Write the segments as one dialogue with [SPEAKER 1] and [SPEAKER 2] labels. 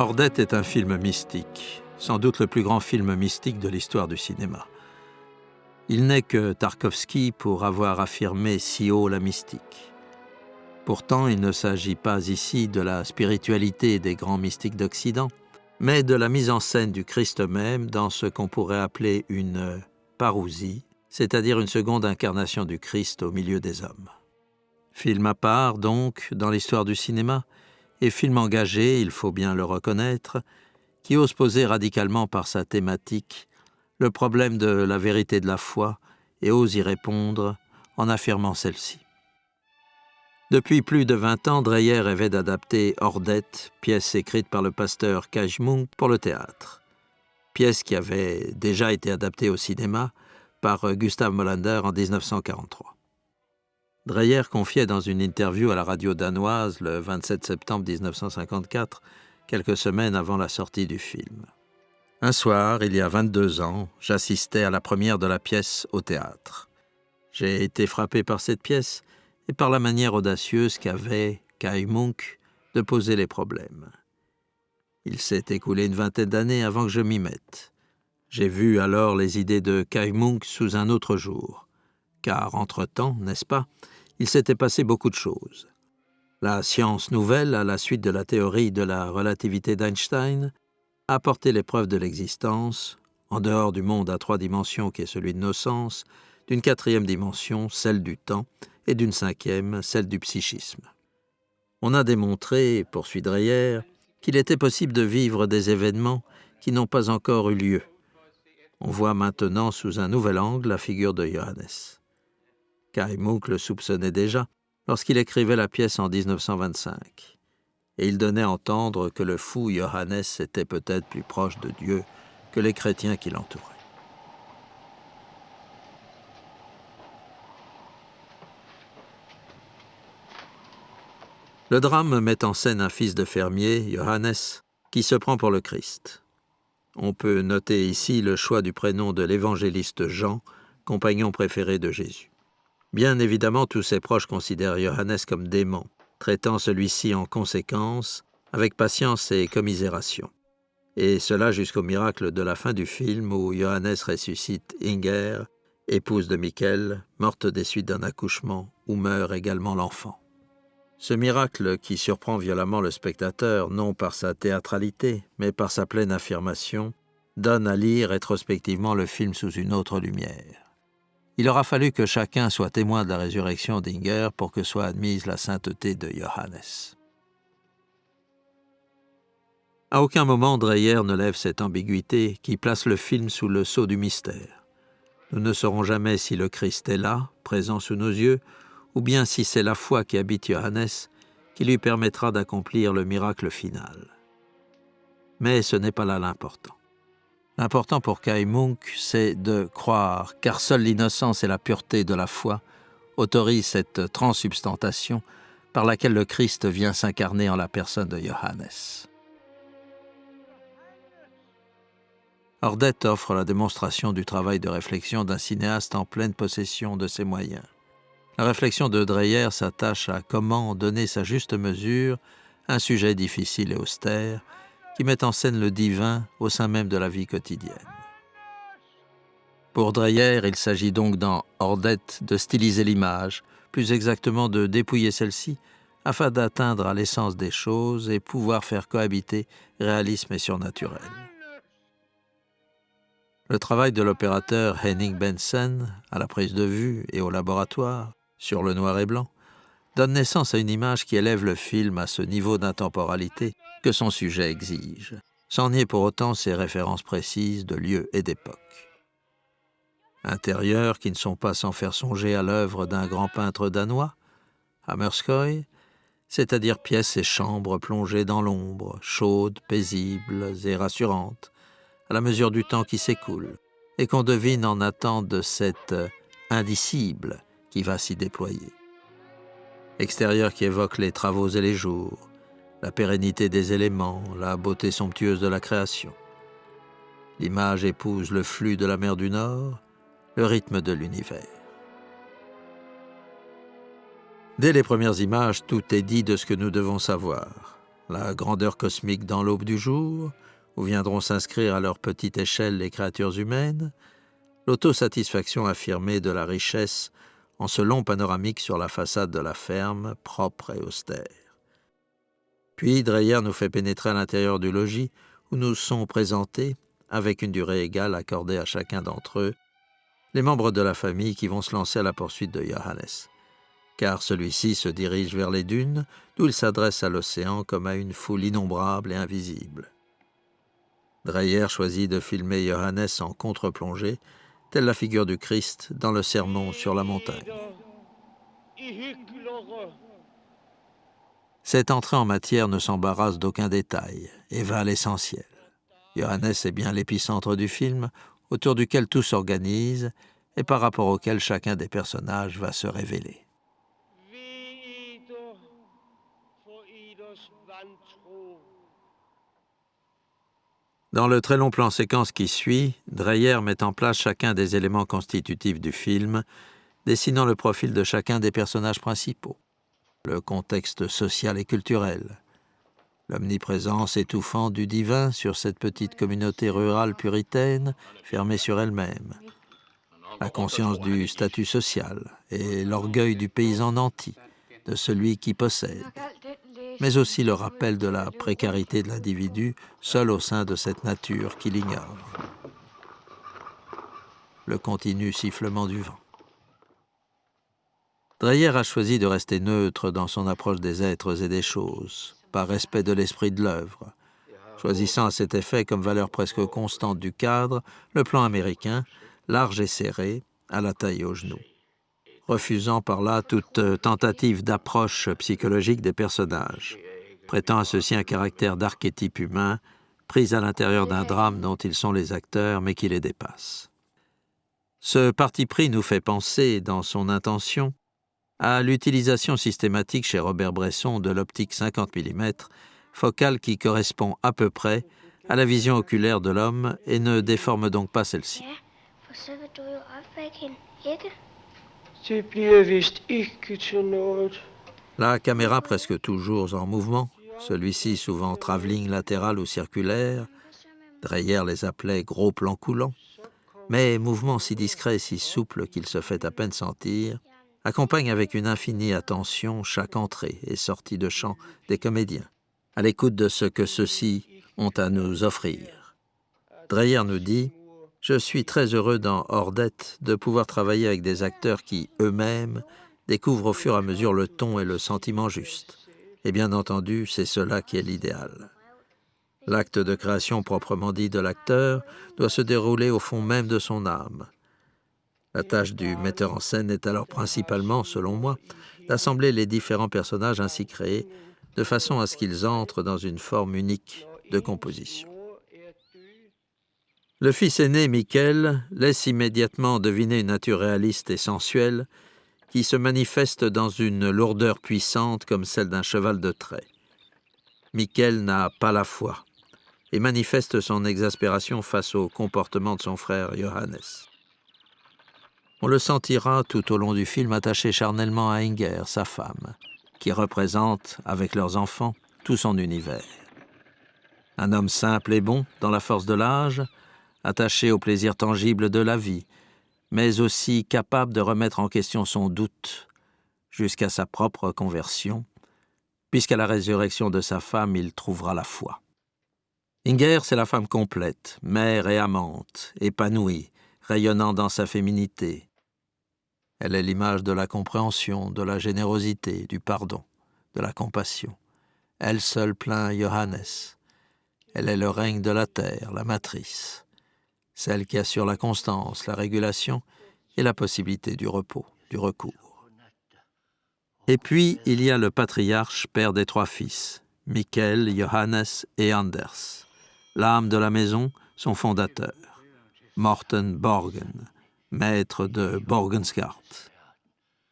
[SPEAKER 1] Ordette est un film mystique, sans doute le plus grand film mystique de l'histoire du cinéma. Il n'est que Tarkovsky pour avoir affirmé si haut la mystique. Pourtant, il ne s'agit pas ici de la spiritualité des grands mystiques d'Occident, mais de la mise en scène du Christ même dans ce qu'on pourrait appeler une parousie, c'est-à-dire une seconde incarnation du Christ au milieu des hommes. Film à part, donc, dans l'histoire du cinéma, et film engagé, il faut bien le reconnaître, qui ose poser radicalement par sa thématique le problème de la vérité de la foi et ose y répondre en affirmant celle-ci. Depuis plus de 20 ans, Dreyer rêvait d'adapter Ordette, pièce écrite par le pasteur Kaj Munk pour le théâtre. Pièce qui avait déjà été adaptée au cinéma par Gustav Molander en 1943. Dreyer confiait dans une interview à la radio danoise le 27 septembre 1954, quelques semaines avant la sortie du film. Un soir, il y a 22 ans, j'assistais à la première de la pièce au théâtre. J'ai été frappé par cette pièce et par la manière audacieuse qu'avait Kaj Munk de poser les problèmes. Il s'est écoulé une vingtaine d'années avant que je m'y mette. J'ai vu alors les idées de Kaj Munk sous un autre jour. Car, entre-temps, n'est-ce pas, il s'était passé beaucoup de choses. La science nouvelle, à la suite de la théorie de la relativité d'Einstein, a apporté les preuves de l'existence, en dehors du monde à 3 dimensions qui est celui de nos sens, d'une 4e dimension, celle du temps, et d'une 5e, celle du psychisme. On a démontré, poursuit Dreyer, qu'il était possible de vivre des événements qui n'ont pas encore eu lieu. On voit maintenant sous un nouvel angle la figure de Johannes. Kaj Munk le soupçonnait déjà lorsqu'il écrivait la pièce en 1925. Et il donnait à entendre que le fou Johannes était peut-être plus proche de Dieu que les chrétiens qui l'entouraient. Le drame met en scène un fils de fermier, Johannes, qui se prend pour le Christ. On peut noter ici le choix du prénom de l'évangéliste Jean, compagnon préféré de Jésus. Bien évidemment, tous ses proches considèrent Johannes comme démon, traitant celui-ci en conséquence, avec patience et commisération. Et cela jusqu'au miracle de la fin du film où Johannes ressuscite Inger, épouse de Mikkel, morte des suites d'un accouchement, où meurt également l'enfant. Ce miracle qui surprend violemment le spectateur, non par sa théâtralité, mais par sa pleine affirmation, donne à lire rétrospectivement le film sous une autre lumière. Il aura fallu que chacun soit témoin de la résurrection d'Inger pour que soit admise la sainteté de Johannes. À aucun moment, Dreyer ne lève cette ambiguïté qui place le film sous le sceau du mystère. Nous ne saurons jamais si le Christ est là, présent sous nos yeux, ou bien si c'est la foi qui habite Johannes qui lui permettra d'accomplir le miracle final. Mais ce n'est pas là l'important. L'important pour Kaj Munk, c'est de croire, car seule l'innocence et la pureté de la foi autorisent cette transsubstantation par laquelle le Christ vient s'incarner en la personne de Johannes. Ordette offre la démonstration du travail de réflexion d'un cinéaste en pleine possession de ses moyens. La réflexion de Dreyer s'attache à comment donner sa juste mesure à un sujet difficile et austère qui met en scène le divin au sein même de la vie quotidienne. Pour Dreyer, il s'agit donc dans Ordette de styliser l'image, plus exactement de dépouiller celle-ci, afin d'atteindre à l'essence des choses et pouvoir faire cohabiter réalisme et surnaturel. Le travail de l'opérateur Henning Bentzen, à la prise de vue et au laboratoire, sur le noir et blanc, donne naissance à une image qui élève le film à ce niveau d'intemporalité que son sujet exige, sans nier pour autant ses références précises de lieu et d'époque. Intérieurs qui ne sont pas sans faire songer à l'œuvre d'un grand peintre danois, Hammershøi, c'est-à-dire pièces et chambres plongées dans l'ombre, chaudes, paisibles et rassurantes, à la mesure du temps qui s'écoule, et qu'on devine en attente de cet indicible qui va s'y déployer. Extérieur qui évoque les travaux et les jours, la pérennité des éléments, la beauté somptueuse de la création. L'image épouse le flux de la mer du Nord, le rythme de l'univers. Dès les premières images, tout est dit de ce que nous devons savoir. la grandeur cosmique dans l'aube du jour, où viendront s'inscrire à leur petite échelle les créatures humaines, l'autosatisfaction affirmée de la richesse en ce long panoramique sur la façade de la ferme, propre et austère. Puis Dreyer nous fait pénétrer à l'intérieur du logis, où nous sont présentés, avec une durée égale accordée à chacun d'entre eux, les membres de la famille qui vont se lancer à la poursuite de Johannes, car celui-ci se dirige vers les dunes, d'où il s'adresse à l'océan comme à une foule innombrable et invisible. Dreyer choisit de filmer Johannes en contre-plongée, telle la figure du Christ dans le sermon sur la montagne. Cette entrée en matière ne s'embarrasse d'aucun détail et va à l'essentiel. Johannes est bien l'épicentre du film, autour duquel tout s'organise et par rapport auquel chacun des personnages va se révéler. Dans le très long plan séquence qui suit, Dreyer met en place chacun des éléments constitutifs du film, dessinant le profil de chacun des personnages principaux, le contexte social et culturel, l'omniprésence étouffante du divin sur cette petite communauté rurale puritaine, fermée sur elle-même, la conscience du statut social et l'orgueil du paysan nanti, de celui qui possède, mais aussi le rappel de la précarité de l'individu seul au sein de cette nature qu'il ignore. Le continu sifflement du vent. Dreyer a choisi de rester neutre dans son approche des êtres et des choses, par respect de l'esprit de l'œuvre, choisissant à cet effet comme valeur presque constante du cadre le plan américain, large et serré, à la taille et aux genoux, refusant par là toute tentative d'approche psychologique des personnages, prêtant à ceux-ci un caractère d'archétype humain, pris à l'intérieur d'un drame dont ils sont les acteurs, mais qui les dépasse. Ce parti pris nous fait penser, dans son intention, à l'utilisation systématique chez Robert Bresson de l'optique 50 mm, focale qui correspond à peu près à la vision oculaire de l'homme et ne déforme donc pas celle-ci. La caméra presque toujours en mouvement, celui-ci souvent travelling latéral ou circulaire, Dreyer les appelait gros plans coulants, mais mouvement si discret et si souple qu'il se fait à peine sentir, accompagne avec une infinie attention chaque entrée et sortie de champ des comédiens, à l'écoute de ce que ceux-ci ont à nous offrir. Dreyer nous dit « Je suis très heureux dans Ordette de pouvoir travailler avec des acteurs qui, eux-mêmes, découvrent au fur et à mesure le ton et le sentiment juste. Et bien entendu, c'est cela qui est l'idéal. L'acte de création proprement dit de l'acteur doit se dérouler au fond même de son âme. La tâche du metteur en scène est alors principalement, selon moi, d'assembler les différents personnages ainsi créés de façon à ce qu'ils entrent dans une forme unique de composition. Le fils aîné, Michael, laisse immédiatement deviner une nature réaliste et sensuelle qui se manifeste dans une lourdeur puissante comme celle d'un cheval de trait. Michael n'a pas la foi et manifeste son exaspération face au comportement de son frère Johannes. On le sentira tout au long du film attaché charnellement à Inger, sa femme, qui représente, avec leurs enfants, tout son univers. Un homme simple et bon, dans la force de l'âge, attaché au plaisir tangible de la vie, mais aussi capable de remettre en question son doute jusqu'à sa propre conversion, puisqu'à la résurrection de sa femme, il trouvera la foi. Inger, c'est la femme complète, mère et amante, épanouie, rayonnant dans sa féminité. Elle est l'image de la compréhension, de la générosité, du pardon, de la compassion. Elle seule plaint Johannes. Elle est le règne de la terre, la matrice, celle qui assure la constance, la régulation et la possibilité du repos, du recours. Et puis, il y a le patriarche, père des trois fils, Michael, Johannes et Anders. L'âme de la maison, son fondateur, Morten Borgen, maître de Borgensgard.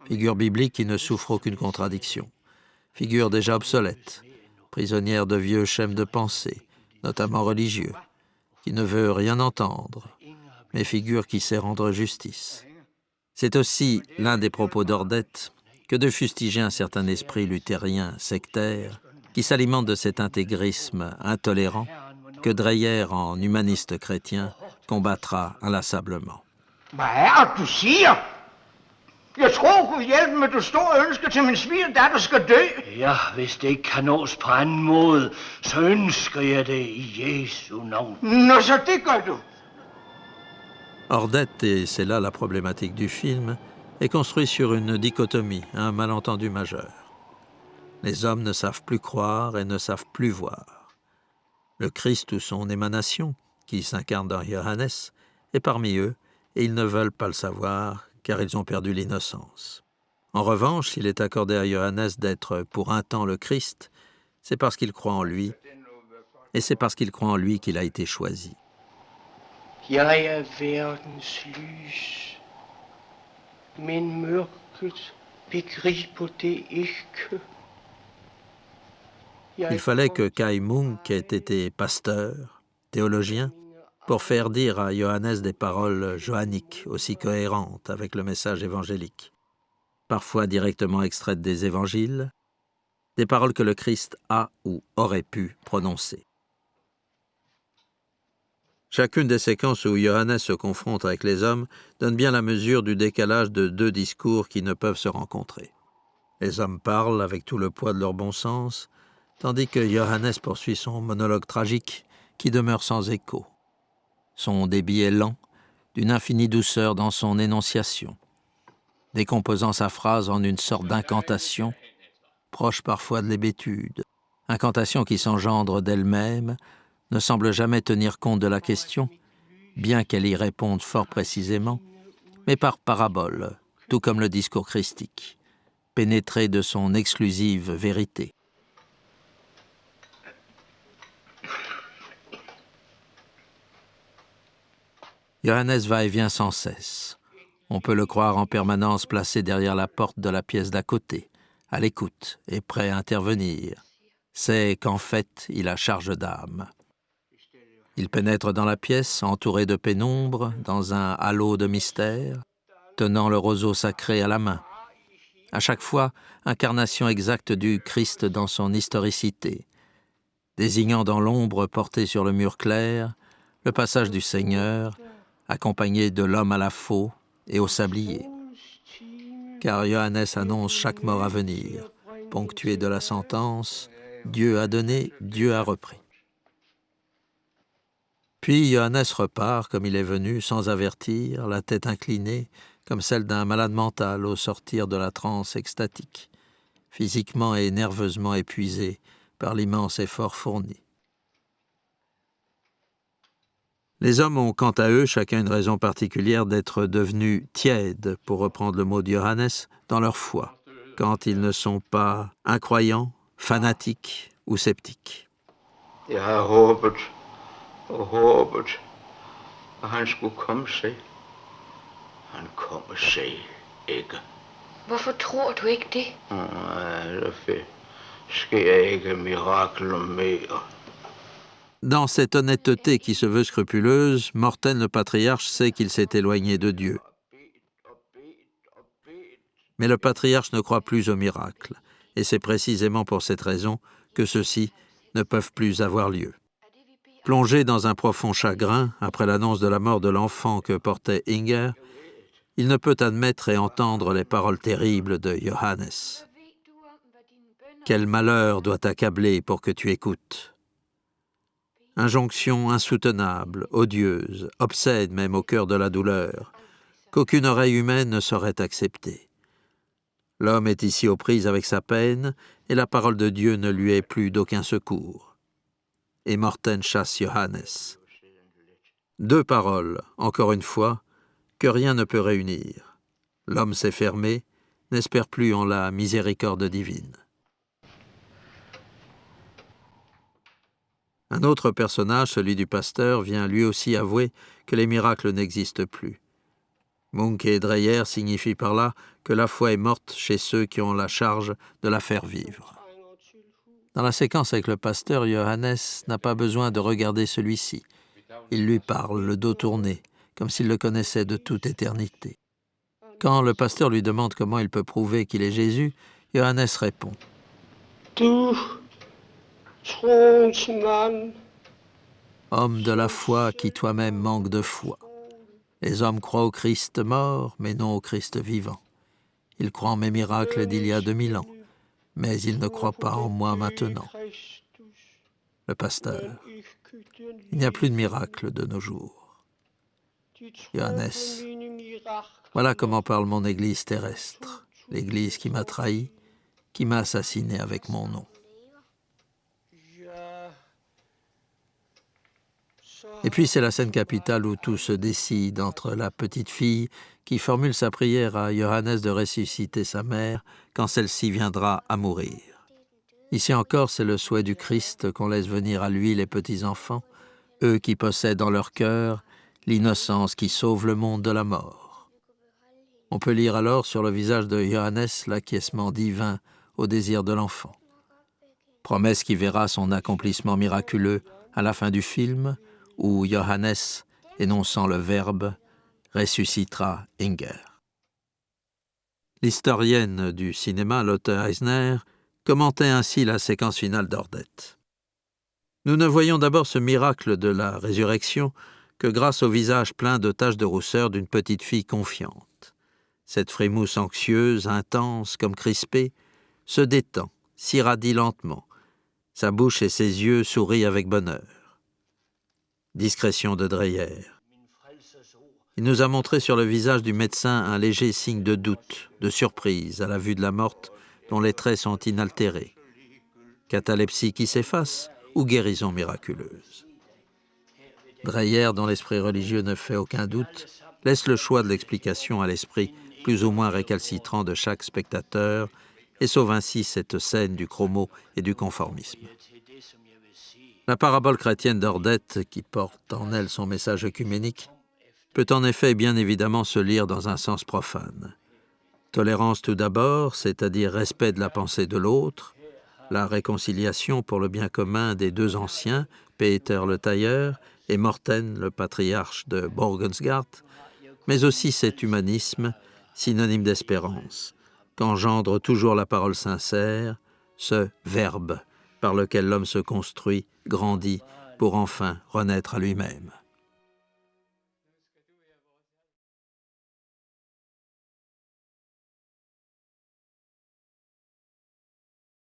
[SPEAKER 1] Figure biblique qui ne souffre aucune contradiction. Figure déjà obsolète, prisonnière de vieux schèmes de pensée, notamment religieux, qui ne veut rien entendre, mais figure qui sait rendre justice. C'est aussi l'un des propos d'Ordette que de fustiger un certain esprit luthérien sectaire qui s'alimente de cet intégrisme intolérant que Dreyer, en humaniste chrétien, combattra inlassablement.
[SPEAKER 2] Hvad er det, du siger? Jeg tror, Gud hjælpe med, du store ønske til min svigerdatter skal dø.
[SPEAKER 3] Ja, hvis det ikke kan nås på anden måde, så ønsker jeg det i Jesu navn.
[SPEAKER 2] Nå, så det gør du.
[SPEAKER 1] Ordette, et c'est là la problématique du film, est construit sur une dichotomie, un malentendu majeur. Les hommes ne savent plus croire et ne savent plus voir. Le Christ ou son émanation, qui s'incarne dans Johannes, est parmi eux, et ils ne veulent pas le savoir, car ils ont perdu l'innocence. En revanche, s'il est accordé à Johannes d'être pour un temps le Christ, c'est parce qu'il croit en lui, et c'est parce qu'il croit en lui qu'il a été choisi.
[SPEAKER 3] Jeg er verdens lys, men mørket begriber det ikke.
[SPEAKER 1] Il fallait que Kai Munk ait été pasteur, théologien, pour faire dire à Johannes des paroles johanniques, aussi cohérentes avec le message évangélique, parfois directement extraites des évangiles, des paroles que le Christ a ou aurait pu prononcer. Chacune des séquences où Johannes se confronte avec les hommes donne bien la mesure du décalage de deux discours qui ne peuvent se rencontrer. Les hommes parlent avec tout le poids de leur bon sens, tandis que Johannes poursuit son monologue tragique qui demeure sans écho. Son débit est lent, d'une infinie douceur dans son énonciation, décomposant sa phrase en une sorte d'incantation, proche parfois de l'hébétude, incantation qui s'engendre d'elle-même, ne semble jamais tenir compte de la question, bien qu'elle y réponde fort précisément, mais par parabole, tout comme le discours christique, pénétré de son exclusive vérité. Johannes va et vient sans cesse. On peut le croire en permanence placé derrière la porte de la pièce d'à côté, à l'écoute et prêt à intervenir. C'est qu'en fait, il a charge d'âme. Il pénètre dans la pièce, entouré de pénombre, dans un halo de mystère, tenant le roseau sacré à la main. À chaque fois, incarnation exacte du Christ dans son historicité, désignant dans l'ombre portée sur le mur clair le passage du Seigneur, accompagné de l'homme à la faux et au sablier. Car Johannes annonce chaque mort à venir, ponctué de la sentence « Dieu a donné, Dieu a repris ». Puis Johannes repart comme il est venu, sans avertir, la tête inclinée, comme celle d'un malade mental au sortir de la transe extatique, physiquement et nerveusement épuisé par l'immense effort fourni. Les hommes ont quant à eux chacun une raison particulière d'être devenus tièdes, pour reprendre le mot de Johannes, dans leur foi, quand ils ne sont pas incroyants, fanatiques ou sceptiques.
[SPEAKER 2] Jeg har håbet og håbet, at han skulle komme sig. Han kommer sig ikke.
[SPEAKER 4] Hvorfor tror du ikke det?
[SPEAKER 2] Der sker ikke mirakler mere.
[SPEAKER 1] Dans cette honnêteté qui se veut scrupuleuse, Morten le patriarche sait qu'il s'est éloigné de Dieu. Mais le patriarche ne croit plus aux miracles, et c'est précisément pour cette raison que ceux-ci ne peuvent plus avoir lieu. Plongé dans un profond chagrin après l'annonce de la mort de l'enfant que portait Inger, il ne peut admettre et entendre les paroles terribles de Johannes. Quel malheur doit t'accabler pour que tu écoutes? Injonction insoutenable, odieuse, obsède même au cœur de la douleur, qu'aucune oreille humaine ne saurait accepter. L'homme est ici aux prises avec sa peine, et la parole de Dieu ne lui est plus d'aucun secours. Et Morten chasse Johannes. Deux paroles, encore une fois, que rien ne peut réunir. L'homme s'est fermé, n'espère plus en la miséricorde divine. Un autre personnage, celui du pasteur, vient lui aussi avouer que les miracles n'existent plus. Munk et Dreyer signifient par là que la foi est morte chez ceux qui ont la charge de la faire vivre. Dans la séquence avec le pasteur, Johannes n'a pas besoin de regarder celui-ci. Il lui parle, le dos tourné, comme s'il le connaissait de toute éternité. Quand le pasteur lui demande comment il peut prouver qu'il est Jésus, Johannes répond
[SPEAKER 3] Du
[SPEAKER 5] Trosmand.
[SPEAKER 1] Homme de la foi qui toi-même manque de foi. Les hommes croient au Christ mort, mais non au Christ vivant. Ils croient en mes miracles d'il y a 2000 ans, mais ils ne croient pas en moi maintenant. Le pasteur. Il n'y a plus de miracles de nos jours. Johannes. Voilà comment parle mon Église terrestre, l'Église qui m'a trahi, qui m'a assassiné avec mon nom. Et puis c'est la scène capitale où tout se décide entre la petite fille qui formule sa prière à Johannes de ressusciter sa mère quand celle-ci viendra à mourir. Ici encore, c'est le souhait du Christ qu'on laisse venir à lui les petits-enfants, eux qui possèdent dans leur cœur l'innocence qui sauve le monde de la mort. On peut lire alors sur le visage de Johannes l'acquiescement divin au désir de l'enfant. Promesse qui verra son accomplissement miraculeux à la fin du film, où Johannes, énonçant le verbe, ressuscitera Inger. L'historienne du cinéma, Lotte Eisner, commentait ainsi la séquence finale d'Ordette. Nous ne voyons d'abord ce miracle de la résurrection que grâce au visage plein de taches de rousseur d'une petite fille confiante. Cette frémousse anxieuse, intense, comme crispée, se détend, s'irradie lentement. Sa bouche et ses yeux sourient avec bonheur. Discrétion de Dreyer. Il nous a montré sur le visage du médecin un léger signe de doute, de surprise à la vue de la morte dont les traits sont inaltérés. Catalepsie qui s'efface ou guérison miraculeuse. Dreyer, dont l'esprit religieux ne fait aucun doute, laisse le choix de l'explication à l'esprit plus ou moins récalcitrant de chaque spectateur et sauve ainsi cette scène du chromo et du conformisme. La parabole chrétienne d'Ordette, qui porte en elle son message œcuménique, peut en effet bien évidemment se lire dans un sens profane. Tolérance tout d'abord, c'est-à-dire respect de la pensée de l'autre, la réconciliation pour le bien commun des deux anciens, Peter le tailleur et Morten le patriarche de Borgensgard, mais aussi cet humanisme, synonyme d'espérance, qu'engendre toujours la parole sincère, ce verbe par lequel l'homme se construit, grandit, pour enfin renaître à lui-même.